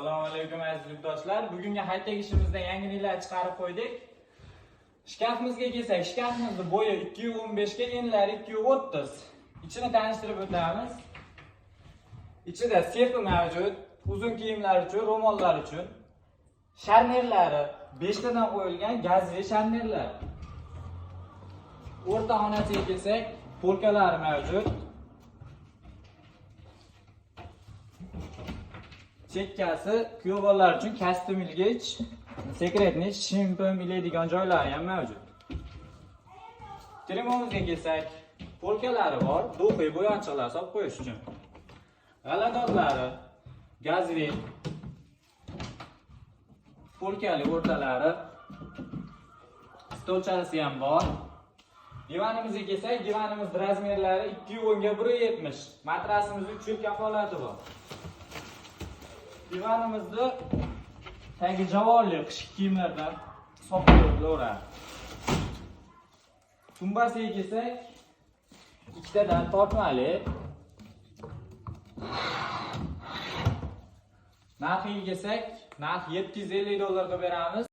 Assalomu alaykum aziz yurtdoshlar. Bugungi haytag ishimizda yangiliklar chiqarib qo'ydik. Shkafimizga kelsak, shkafimizning bo'yi 2.15 ga, enlari 2.30. Ichini tanishtirib o'tamiz. Ichida sefi mavjud, uzun kiyimlar uchun, ro'mollar uchun. Sharnerlari 5 tadan qo'yilgan gazli sharnerlar. O'rta xonasiga kelsak, polkalari mavjud. Chekkasi kuyovlar uchun kostyum ilgich, sekretniy shimpim ilaydigan joylari ham mavjud. Tremomizga kelsak, polkalari bor, do'qiy bo'yonchiqlar solib qo'yish uchun. G'aladorlari gazli polkali o'rtalari, stolchasi ham bor. Divanimizga kelsak, divanimiz razmerlari 2.10 ga 1.70. Matrasimiz 3 yil kafolati bor. Divanimizda tagi javonli qishki kiyimlardan soplayveradi. Tumbasiga kelsak, ikkitadan tortmali. Narxiga kelsak, narx $750 ga beramiz.